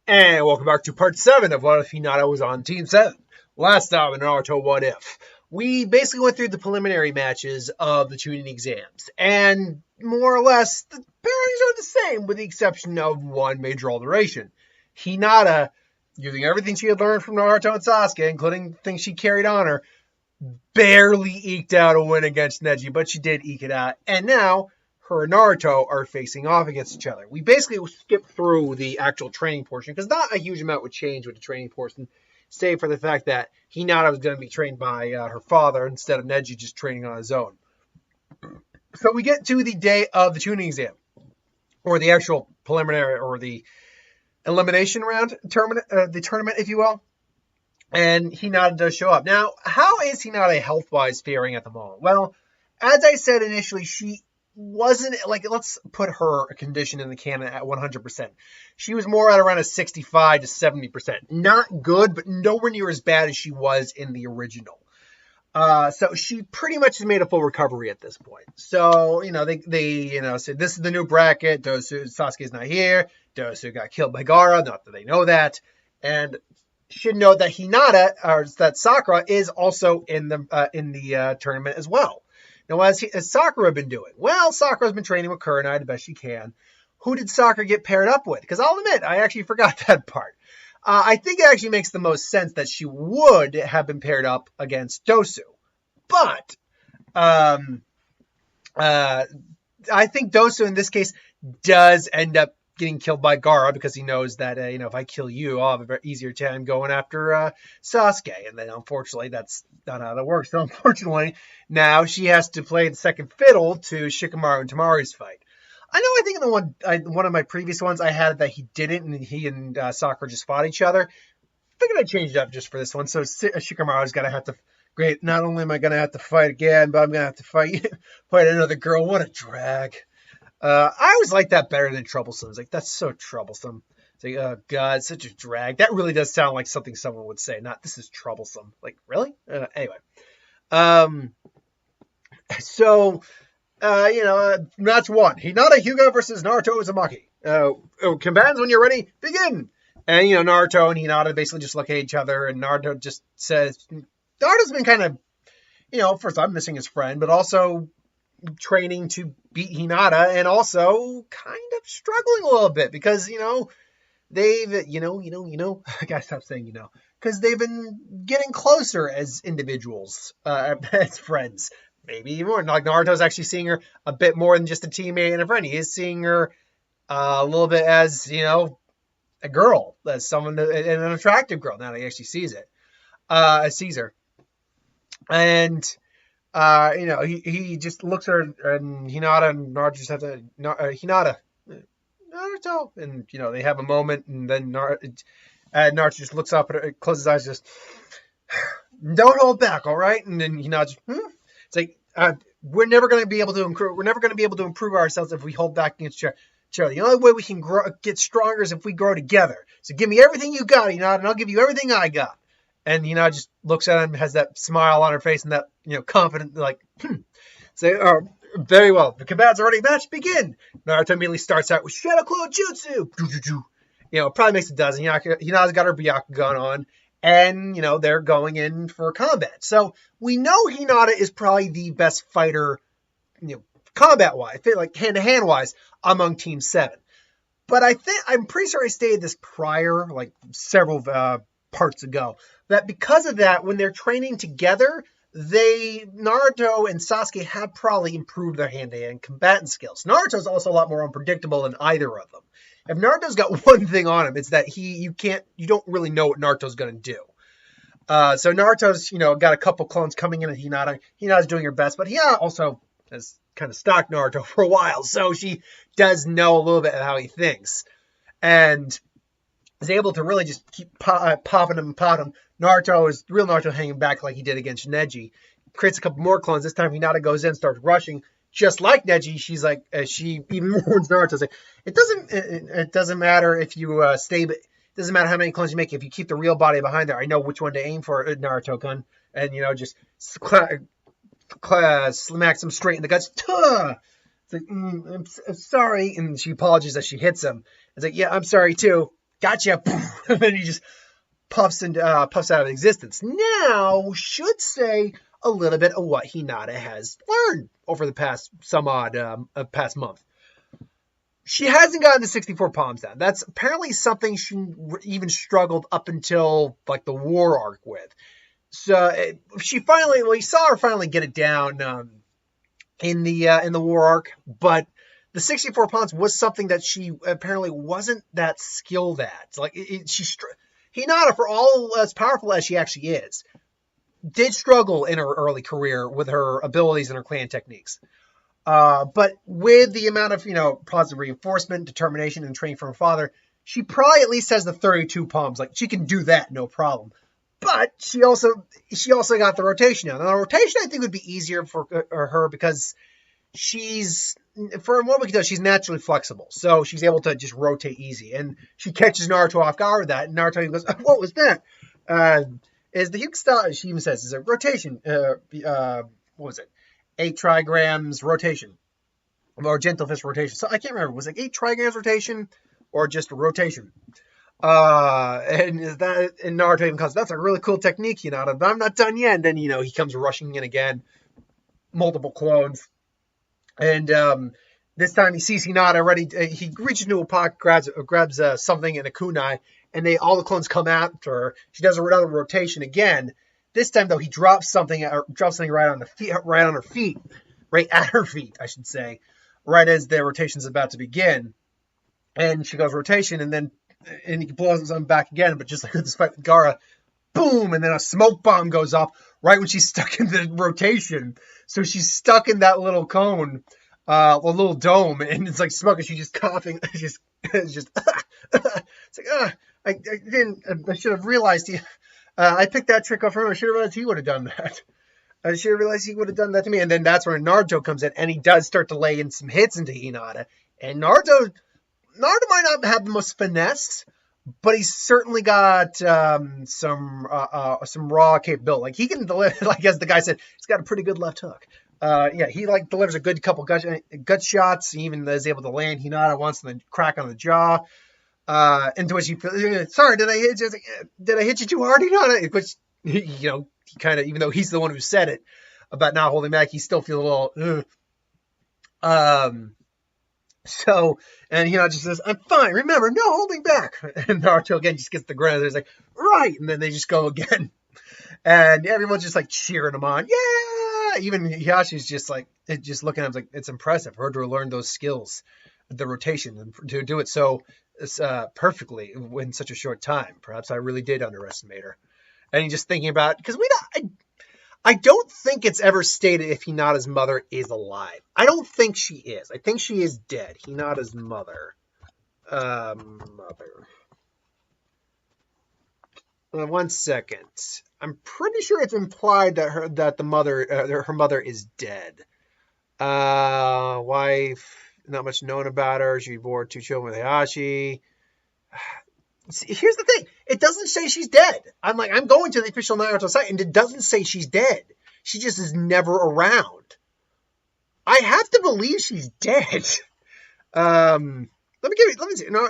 And welcome back to part 7 of What If Hinata Was on Team 7. Last time in Naruto What If, we basically went through the preliminary matches of the tuning exams. And more or less, the pairings are the same with the exception of one major alteration. Hinata, using everything she had learned from Naruto and Sasuke, including things she carried on her, barely eked out a win against Neji, but she did eke it out. And now her and Naruto are facing off against each other. We basically skipped through the actual training portion because not a huge amount would change with the training portion, save for the fact that Hinata was going to be trained by her father instead of Neji just training on his own. So we get to the day of the tuning exam, or the actual preliminary, or the elimination round tournament, the tournament, if you will. And Hinata does show up. Now, how is Hinata health-wise faring at the moment? Well, as I said initially, she wasn't, like, let's put her condition in the canon at 100%. She was more at around a 65 to 70%. Not good, but nowhere near as bad as she was in the original. So she pretty much has made a full recovery at this point. So, they said this is the new bracket. Sasuke's not here. Dosu got killed by Gaara. Not that they know that. And should know that Hinata, or that Sakura, is also in the tournament as well. Now, what has Sakura been doing? Well, Sakura's been training with Kurenai the best she can. Who did Sakura get paired up with? Because I'll admit, I actually forgot that part. I think it actually makes the most sense that she would have been paired up against Dosu. But I think Dosu, in this case, does end up getting killed by Gaara because he knows that, if I kill you, I'll have a very easier time going after Sasuke. And then, unfortunately, that's not how that works. So, unfortunately, now she has to play the second fiddle to Shikamaru and Tamari's fight. I think in the one of my previous ones, I had that he didn't, and he and Sakura just fought each other. I figured I'd change it up just for this one. So, Shikamaru's going to have to, great, not only am I going to have to fight again, but I'm going to have to fight another girl. What a drag. I always like that better than troublesome. It's like, that's so troublesome. It's like, oh God, such a drag. That really does sound like something someone would say. Not, this is troublesome. Like, really? Anyway. Match 1. Hinata Hyuga versus Naruto Uzumaki. Combatants, when you're ready, begin. And, Naruto and Hinata basically just look at each other, and Naruto just says, Naruto's been kind of, first I'm missing his friend, but also training to beat Hinata, and also kind of struggling a little bit because, they've, I gotta stop saying, because they've been getting closer as individuals, as friends, maybe even more. Like, Naruto's actually seeing her a bit more than just a teammate and a friend. He is seeing her a little bit as, a girl, as someone, an attractive girl, now that he actually sees her. And he just looks at her, and Hinata and Naruto just have to, Naruto, and, they have a moment, and then Naruto just looks up at her, closes his eyes, just, don't hold back, all right? And then Hinata just, It's like, we're never going to be able to improve ourselves if we hold back against each other. The only way we can get stronger is if we grow together. So give me everything you got, Hinata, and I'll give you everything I got. And Hinata just looks at him, has that smile on her face, and that, confident, like, Say, very well. The combatants are already matched. Begin. Naruto immediately starts out with Shadow Clone Jutsu. Probably makes a dozen. Hinata's got her Byakugan on. And, they're going in for combat. So we know Hinata is probably the best fighter, combat-wise, like hand-to-hand wise, among Team 7. But I'm pretty sure I stated this prior, like several parts ago, that because of that, when they're training together, Naruto and Sasuke have probably improved their hand-to-hand combatant skills. Naruto's also a lot more unpredictable than either of them. If Naruto's got one thing on him, it's that you don't really know what Naruto's going to do. So Naruto's, got a couple clones coming in at Hinata. Hinata's doing her best, but Hinata also has kind of stalked Naruto for a while, so she does know a little bit of how he thinks. And is able to really just keep popping him. Real Naruto hanging back like he did against Neji. Creates a couple more clones. This time Hinata goes in, starts rushing. Just like Neji, she's like, she even warns Naruto, like, it doesn't matter if you it doesn't matter how many clones you make. If you keep the real body behind there, I know which one to aim for, Naruto-kun. And, just smacks him straight in the guts. Tuh! It's like, I'm sorry. And she apologizes as she hits him. It's like, yeah, I'm sorry too. gotcha, and then he just puffs out of existence. Now should say a little bit of what Hinata has learned over the past past month. She hasn't gotten the 64 palms down. That's apparently something she even struggled up until like the war arc with. So we saw her finally get it down in the war arc, but the 64 palms was something that she apparently wasn't that skilled at. Like Hinata, for all as powerful as she actually is, did struggle in her early career with her abilities and her clan techniques. But with the amount of, positive reinforcement, determination, and training from her father, she probably at least has the 32 palms. Like, she can do that, no problem. But she also got the rotation now. Now, the rotation, I think, would be easier for her because from what we can tell, she's naturally flexible. So she's able to just rotate easy. And she catches Naruto off guard with that. And Naruto even goes, what was that? Is the Huge style, she even says, is a rotation. What was it? 8 trigrams rotation, or gentle fist rotation. So I can't remember. Was it 8 trigrams rotation or just a rotation? And Naruto even comes, that's a really cool technique, but I'm not done yet. And then, he comes rushing in again, multiple clones. And this time he sees Hinata ready. He reaches into a pocket, grabs something in a kunai, and all the clones come after her. She does another rotation again. This time, though, he drops something right on her feet, right at her feet, I should say, right as the rotation's about to begin. And she goes rotation, and he blows them back again. But just like with this fight with Gaara, boom, and then a smoke bomb goes off right when she's stuck in the rotation. So she's stuck in that little cone, a little dome, and it's like smoke, and she's just coughing. It's like, I should have realized I picked that trick off him. I should have realized he would have done that. I should have realized he would have done that to me. And then that's when Naruto comes in, and he does start to lay in some hits into Hinata. And Naruto might not have the most finesse, but he's certainly got some raw capability. Like, he can deliver, like as the guy said, he's got a pretty good left hook. He delivers a good couple gut shots. He even is able to land Hinata once and then crack on the jaw. Into which he, sorry, did I hit you too hard? Which, he kind of, even though he's the one who said it about not holding back, he still feels a little, So, and just says, I'm fine, remember, no holding back. And Naruto again just gets the ground. He's like, right. And then they just go again. And everyone's just like cheering him on. Yeah. Even Hiyashi's just looking at him like, it's impressive for her to learn those skills, the rotation, and to do it so perfectly in such a short time. Perhaps I really did underestimate her. And he's just thinking about, because I don't think it's ever stated if Hinata's mother is alive. I don't think she is. I think she is dead. Hinata's mother. One second. I'm pretty sure it's implied that her mother is dead. Wife, not much known about her. She bore 2 children with Hayashi. Here's the thing. It doesn't say she's dead. I'm going to the official Naruto site, and it doesn't say she's dead. She just is never around. I have to believe she's dead. Let me see. No,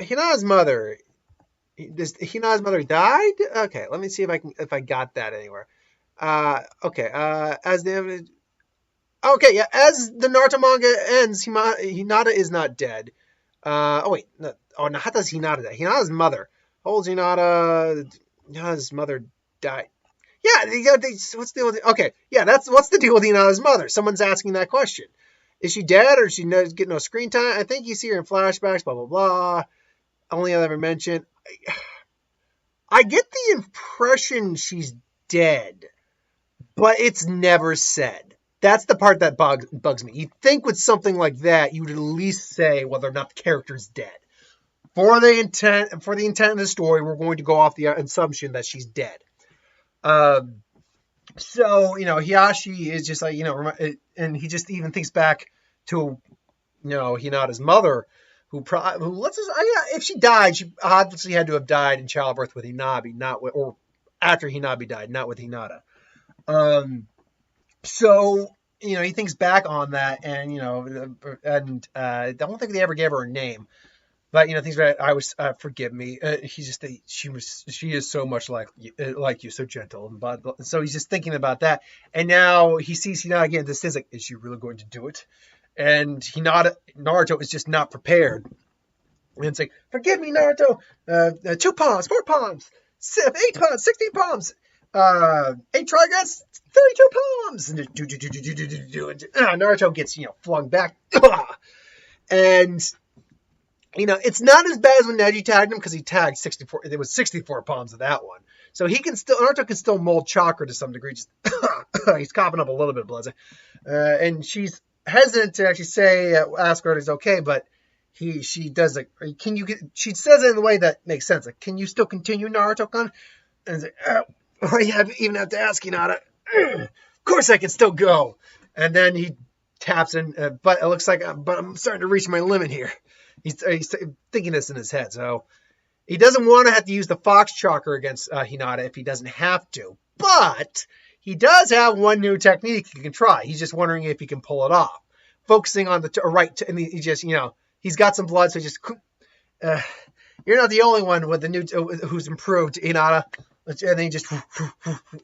Hinata's mother. Hinata's mother died? Okay, let me see if I got that anywhere. Okay. As the Naruto manga ends, Hinata is not dead. Hata's Hinata. Hinata's mother. Holds Hinata. Hinata's mother died. Yeah, what's the deal with it? Okay, yeah, what's the deal with Hinata's mother? Someone's asking that question. Is she dead or she getting no screen time? I think you see her in flashbacks, blah, blah, blah. Only ever mentioned. I get the impression she's dead, but it's never said. That's the part that bugs me. You'd think with something like that, you would at least say whether or not the character's dead. For the intent of the story, we're going to go off the assumption that she's dead. So, Hiyashi is just like, and he just even thinks back to, Hinata's mother, who if she died, she obviously had to have died in childbirth with Hinabi, or after Hinabi died, not with Hinata. So, he thinks back on that, and, I don't think they ever gave her a name. But things that I was forgive me. He's just she is so much like you, so gentle and so he's just thinking about that, and now he sees Hinata again. This is like, is she really going to do it? And Naruto is just not prepared, and it's like, forgive me, Naruto. 2 palms, 4 palms, 8 palms, 16 palms, 8 trigrams, 32 palms, and Naruto gets flung back, and. It's not as bad as when Neji tagged him because he tagged 64. It was 64 palms of that one. So Naruto can still mold chakra to some degree. Just he's coughing up a little bit of blood. And she's hesitant to actually ask her if it's okay, but she does like, she says it in the way that makes sense. Like, can you still continue, Naruto-kun? And it's like, you even have to ask Hinata. Of course I can still go. And then he taps in, but it looks like, but I'm starting to reach my limit here. He's thinking this in his head, so he doesn't want to have to use the Fox Chakra against Hinata if he doesn't have to. But he does have one new technique he can try. He's just wondering if he can pull it off. Focusing on and he just, he's got some blood, so just, you're not the only one with the new who's improved, Hinata. And then he just,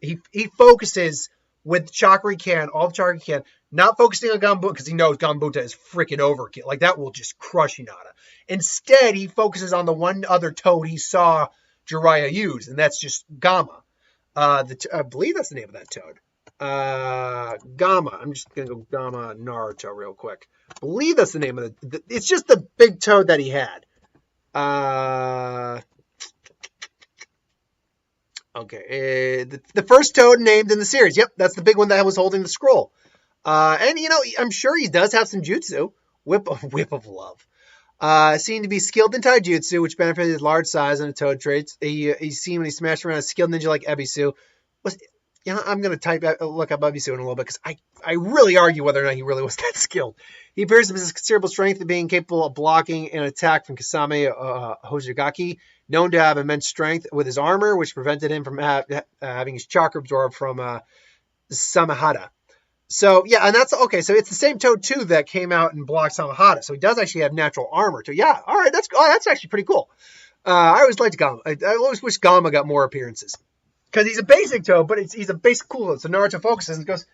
he focuses with chakra he can, all the chakra he can, not focusing on Gambuta because he knows Gambuta is freaking overkill. Like, that will just crush Hinata. Instead, he focuses on the one other toad he saw Jiraiya use, and that's just Gamma. I believe that's the name of that toad. Gamma. I'm just going to go Gamma Naruto real quick. I believe that's the name of it's just the big toad that he had. Okay. The first toad named in the series. Yep, that's the big one that was holding the scroll. And I'm sure he does have some jutsu. Whip of love. Seemed to be skilled in taijutsu, which benefited his large size and a toad traits. He's seen when he smashed around a skilled ninja like Ebisu. I'm going to look up Ebisu in a little bit because I really argue whether or not he really was that skilled. He appears to possess considerable strength of being capable of blocking an attack from Kasame Hozugaki, known to have immense strength with his armor, which prevented him from having his chakra absorbed from Samahata. So, yeah, and that's okay. So it's the same toad, too, that came out and blocked Samahata. So he does actually have natural armor, too. Yeah, all right, that's actually pretty cool. I always liked Gamma. I always wish Gamma got more appearances. Because he's a basic toad, but he's a basic cool one. So Naruto focuses and goes,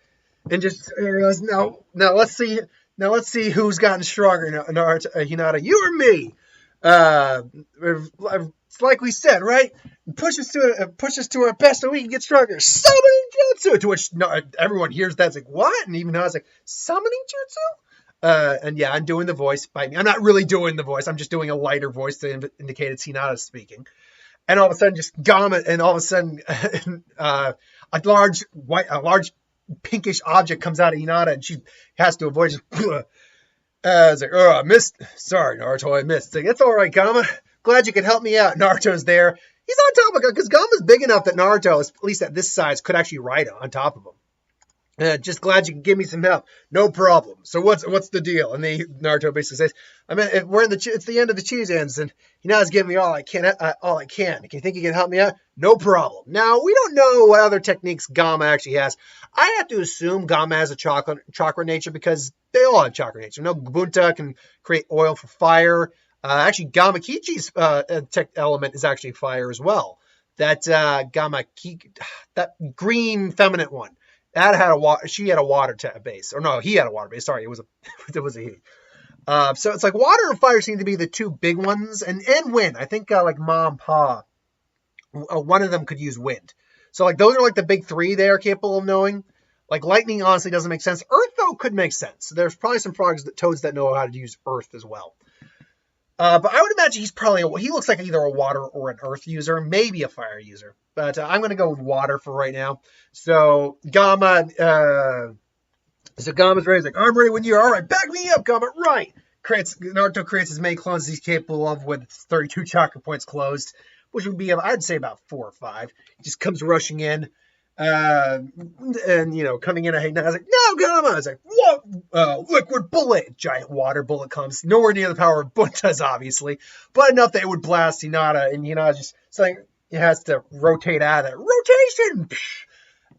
and just realizes, now let's see who's gotten stronger, Naruto, Hinata, you or me? It's like we said, right? Push us to our best so we can get stronger. Summoning jutsu, to which everyone hears that. It's like, what? And even though I was like, summoning jutsu? And yeah, I'm doing the voice. I'm not really doing the voice. I'm just doing a lighter voice to indicate it's Hinata speaking. And all of a sudden, just Gamma, and all of a sudden, a large pinkish object comes out of Hinata, and she has to avoid. Just, it's like, I missed. Sorry, Naruto, I missed. It's like, it's all right, Gamma. Glad you could help me out. Naruto's there. He's on top of it because Gamma's big enough that Naruto, at least at this size, could actually ride on top of him. Just glad you can give me some help. No problem. So what's the deal? And Naruto basically says, it's the end of the Chizans, and Hinata's giving me all I can. If you think you can help me out, no problem. Now, we don't know what other techniques Gamma actually has. I have to assume Gamma has a chakra nature because they all have chakra nature. Bunta can create oil for fire. Actually, Gamma Kichi's tech element is actually fire as well. That Gamma Kichi, that green feminine one. That had she had a water base. Or no, he had a water base. Sorry, it was a he. So it's like water and fire seem to be the two big ones. And wind. I think like Mom, Pa, one of them could use wind. So like those are like the big three they are capable of knowing. Like lightning honestly doesn't make sense. Earth though could make sense. There's probably some toads that know how to use earth as well. But I would imagine he looks like either a water or an earth user, maybe a fire user. But I'm going to go with water for right now. So Gamma's ready. He's like, I'm ready when you are. All right, back me up, Gamma. Right. Naruto creates as many clones as he's capable of with 32 chakra points closed, which would be, I'd say, about 4 or 5. He just comes rushing in. And coming in, I was like, no, Gamma. I was like, what? Liquid bullet. Giant water bullet comes. Nowhere near the power of Bunta's, obviously, but enough that it would blast Hinata. And Hinata just saying it has to rotate out of that. Rotation!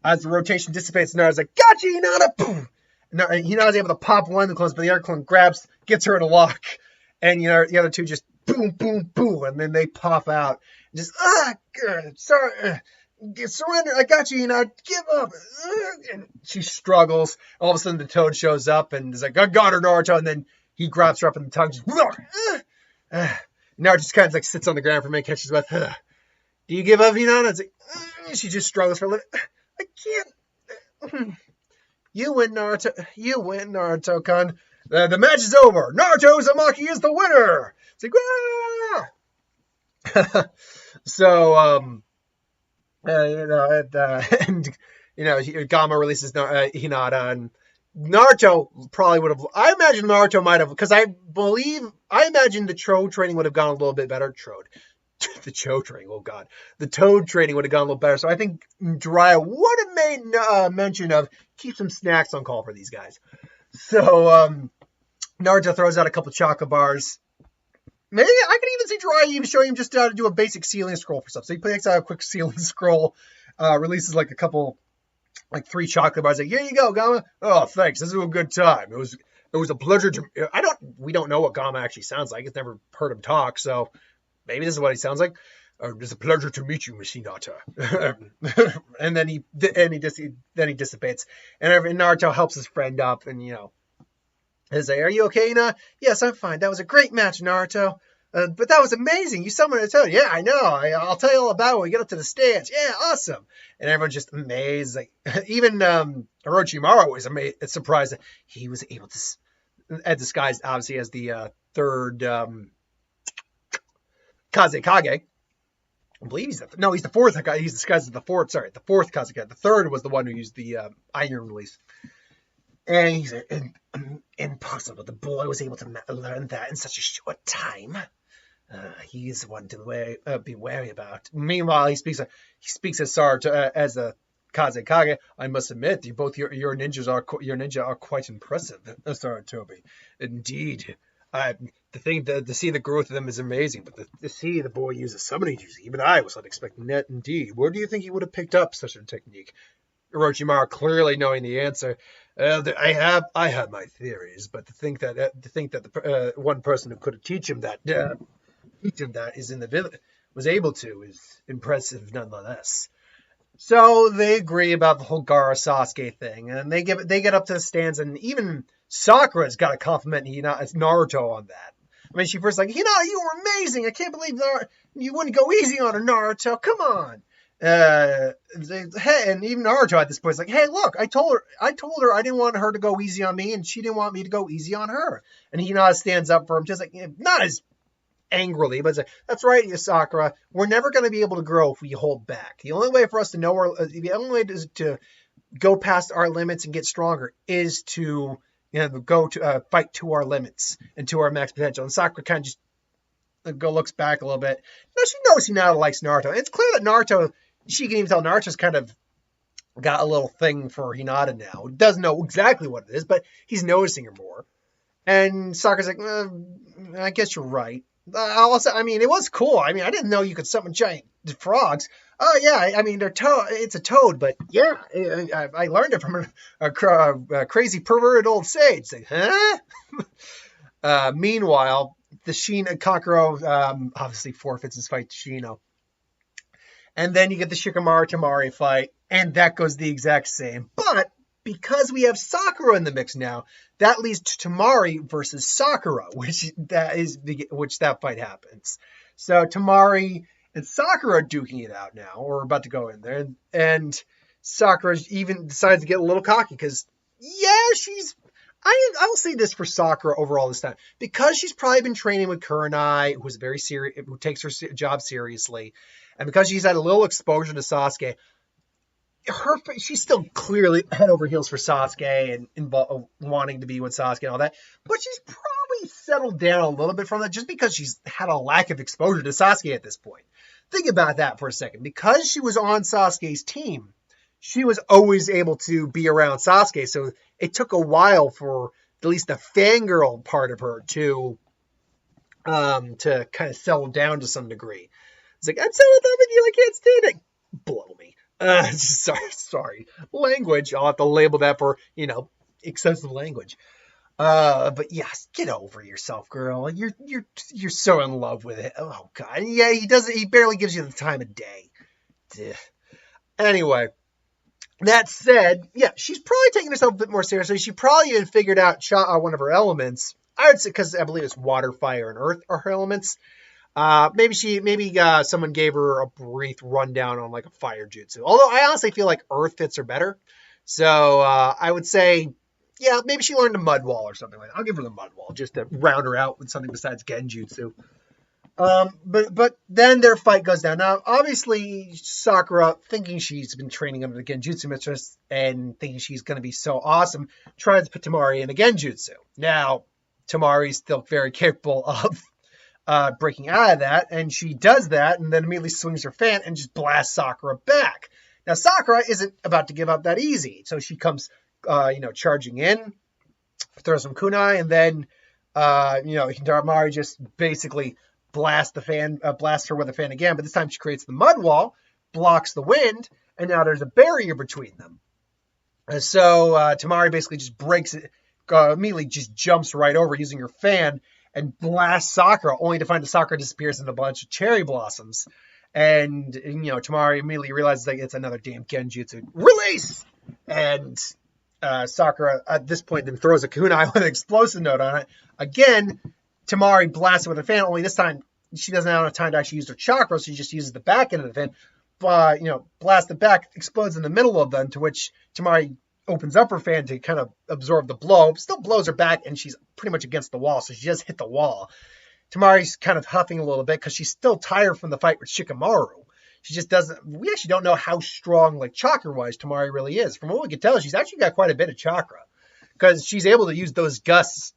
As the rotation dissipates, Hinata's like, gotcha, Hinata! Hinata's able to pop one of the clones, but the other clone gets her in a lock. And the other two just boom, boom, boom, and then they pop out. Just, sorry, surrender, I got you, give up. And she struggles. All of a sudden, the Toad shows up and is like, I got her, Naruto, and then he grabs her up in the tongue. Just, Naruto just kind of like sits on the ground for a minute, catches his breath. Do you give up, Hinata? It's like, she just struggles for a little. I can't. You win, Naruto. You win, Naruto-kun. The match is over. Naruto Uzumaki is the winner. It's like, so, and Gamma releases Hinata, and Naruto probably would have. I imagine Naruto might have, because I imagine the Toad training would have gone a little bit better. The Toad training, oh god, the Toad training would have gone a little better. So I think Jiraiya would have made mention of keep some snacks on call for these guys. So Naruto throws out a couple chocolate bars. Maybe I could even see Jiraiya even showing him just how to do a basic ceiling scroll for stuff. So he takes out a quick ceiling scroll, releases like a couple, like 3 chocolate bars. Like, here you go, Gamma. Oh, thanks. This is a good time. It was a pleasure to. We don't know what Gamma actually sounds like. I've never heard him talk, so maybe this is what he sounds like. It's a pleasure to meet you, Miss Hinata. And then he dissipates. And Naruto helps his friend up, and he's like, "Are you okay, Ina?" "Yes, I'm fine. That was a great match, Naruto. But that was amazing. You summoned a Toad." "Yeah, I know. I'll tell you all about it when we get up to the stage." "Yeah, awesome." And everyone's just amazed. Like even Orochimaru was surprised that he was able to, disguised obviously as the third Kazekage. I believe he's the fourth. He's disguised as the fourth. Sorry, the fourth Kazekage. The third was the one who used the iron release. And he's impossible. The boy was able to learn that in such a short time. He's one to be wary about. Meanwhile, he speaks as Sarah as a Kazekage. "I must admit, your ninja are quite impressive, Saratobi. Indeed. To see the growth of them is amazing, but to see the boy use a summoning juice, even I was not expecting that. Indeed. Where do you think he would have picked up such a technique?" Orochimaru clearly knowing the answer. I have my theories, but to think that the one person who could teach him that is in the village was able to is impressive nonetheless. So they agree about the whole Gaara Sasuke thing, and they get up to the stands, and even Sakura's got to compliment Naruto on that. I mean, she first like, "Hinata, you were amazing. I can't believe you wouldn't go easy on her, Naruto. Come on." Hey, and even Naruto at this point is like, "Hey, look, I told her I didn't want her to go easy on me, and she didn't want me to go easy on her." And Hinata stands up for him, just like, not as angrily, but it's like, "That's right, Sakura. We're never going to be able to grow if we hold back. The only way for us to know the only way to go past our limits and get stronger is to go to fight to our limits and to our max potential." And Sakura kind of just looks back a little bit. She knows Hinata likes Naruto. It's clear that Naruto. She can even tell Naruto's kind of got a little thing for Hinata now. Doesn't know exactly what it is, but he's noticing her more. And Sakura's like, "I guess you're right." Also, I mean, it was cool. I mean, I didn't know you could summon giant frogs. Oh, yeah, I mean, it's a toad, but yeah, I learned it from a crazy perverted old sage. Like, huh? Meanwhile, the Kakuro obviously forfeits his fight to Shino. And then you get the Shikamaru Tamari fight, and that goes the exact same. But because we have Sakura in the mix now, that leads to Tamari versus Sakura, which that fight happens. So Tamari and Sakura are duking it out now. We're about to go in there, and Sakura even decides to get a little cocky because, she's. I'll say this for Sakura overall this time, because she's probably been training with Kurenai, who's very serious, who takes her job seriously, and because she's had a little exposure to Sasuke, she's still clearly head over heels for Sasuke and wanting to be with Sasuke and all that, but she's probably settled down a little bit from that just because she's had a lack of exposure to Sasuke at this point. Think about that for a second. Because she was on Sasuke's team, she was always able to be around Sasuke, so it took a while for at least the fangirl part of her to kind of settle down to some degree. It's like, "I'm so in love with you, I can't stand it." Blow me. Sorry. Language. I'll have to label that for, excessive language. But yes, get over yourself, girl. You're so in love with it. Oh god. Yeah, he doesn't. He barely gives you the time of day. Ugh. Anyway, that said, yeah, she's probably taking herself a bit more seriously. She probably even figured out one of her elements. I would say because I believe it's water, fire, and earth are her elements. Maybe someone gave her a brief rundown on like a fire jutsu. Although I honestly feel like earth fits her better. So I would say, yeah, maybe she learned a mud wall or something like that. I'll give her the mud wall just to round her out with something besides genjutsu. But then their fight goes down. Now, obviously, Sakura, thinking she's been training under the Genjutsu mistress and thinking she's going to be so awesome, tries to put Tamari in a Genjutsu. Now, Tamari's still very capable of breaking out of that, and she does that, and then immediately swings her fan and just blasts Sakura back. Now, Sakura isn't about to give up that easy, so she comes, charging in, throws some kunai, and then, Tamari just basically blasts her with a fan again, but this time she creates the mud wall, blocks the wind, and now there's a barrier between them. And so Tamari basically just breaks it, immediately just jumps right over using her fan and blasts Sakura, only to find that Sakura disappears in a bunch of cherry blossoms. And, Tamari immediately realizes that it's another damn Genjutsu. Release! And Sakura, at this point, then throws a kunai with an explosive note on it. Again, Tamari blasts it with a fan, only this time she doesn't have enough time to actually use her chakra, so she just uses the back end of the fan. But, blast it back, explodes in the middle of them, to which Tamari opens up her fan to kind of absorb the blow, still blows her back, and she's pretty much against the wall, so she just hit the wall. Tamari's kind of huffing a little bit because she's still tired from the fight with Shikamaru. She just doesn't, we actually don't know how strong, like, chakra-wise Tamari really is. From what we can tell, she's actually got quite a bit of chakra, because she's able to use those gusts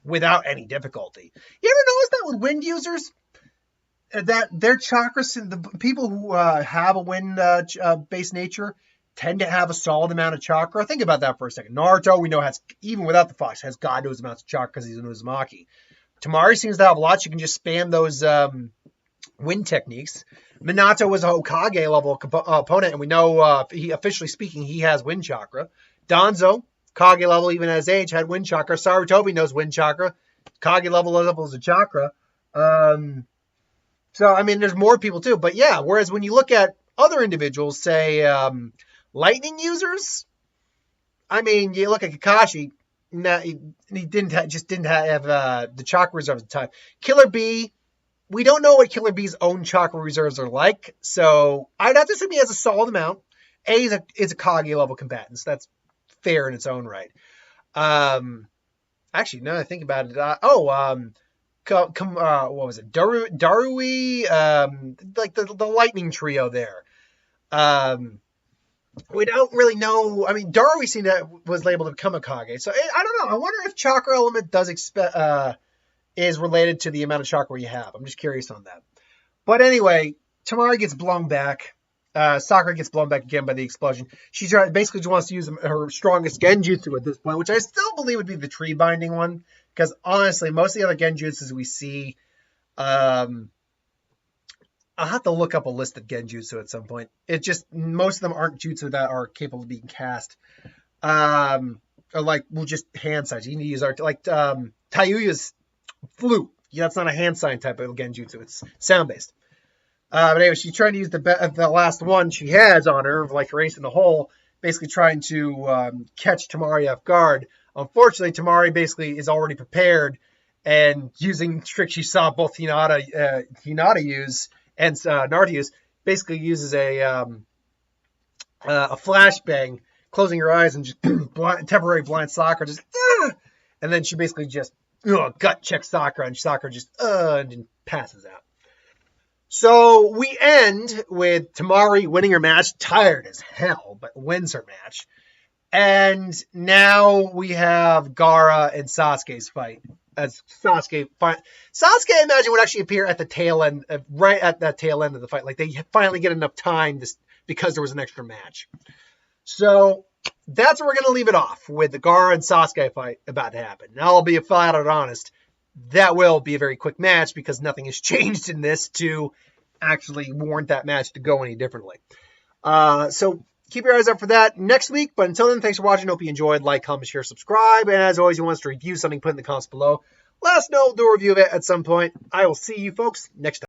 without any difficulty. You ever notice that with wind users? That their chakras, the people who have a wind-based nature, tend to have a solid amount of chakra. Think about that for a second. Naruto, we know, has, even without the fox, has God knows amounts of chakra because he's an Uzumaki. Tamari seems to have a lot. She can just spam those wind techniques. Minato was a Hokage level opponent, and we know, officially speaking, he has wind chakra. Danzo, Kage level, even at his age, had wind chakra. Sarutobi knows wind chakra. Kage levels of chakra. So, I mean, there's more people too. But yeah, whereas when you look at other individuals, say lightning users, I mean, you look at Kakashi, he didn't have the chakra reserves at the time. Killer Bee, we don't know what Killer Bee's own chakra reserves are like, so I'd have to assume he has a solid amount. Is a Kage level combatant, so that's fair in its own right. Actually, now that I think about it, what was it? Darui, like the lightning trio there. We don't really know. I mean, Darui was labeled to become a Kage, so I don't know. I wonder if chakra element is related to the amount of chakra you have. I'm just curious on that. But anyway, Tamari gets blown back. Sakura gets blown back again by the explosion. She basically just wants to use her strongest genjutsu at this point, which I still believe would be the tree binding one. Because honestly, most of the other genjutsus we see, I'll have to look up a list of genjutsu at some point. Most of them aren't jutsu that are capable of being cast. Or just hand signs. You need to use Tayuya's flute. Yeah, that's not a hand sign type of genjutsu. It's sound based. But anyway, she's trying to use the last one she has on her, like erasing the hole, basically trying to catch Tamari off guard. Unfortunately, Tamari basically is already prepared and using tricks she saw both Hinata use and Naruto use, basically uses a flashbang, closing her eyes and just temporary blind Sakura, and then she basically just gut checks Sakura, and Sakura just and passes out. So we end with Tamari winning her match, tired as hell, but wins her match. And now we have Gaara and Sasuke's fight. As Sasuke, I imagine, would actually appear at the tail end, right at that tail end of the fight. Like they finally get enough time because there was an extra match. So that's where we're going to leave it off with the Gaara and Sasuke fight about to happen. Now I'll be flat out honest. That will be a very quick match because nothing has changed in this to actually warrant that match to go any differently. So keep your eyes up for that next week. But until then, thanks for watching. Hope you enjoyed. Like, comment, share, subscribe. And as always, you want us to review something, put in the comments below. Let us know, do a review of it at some point. I will see you folks next time.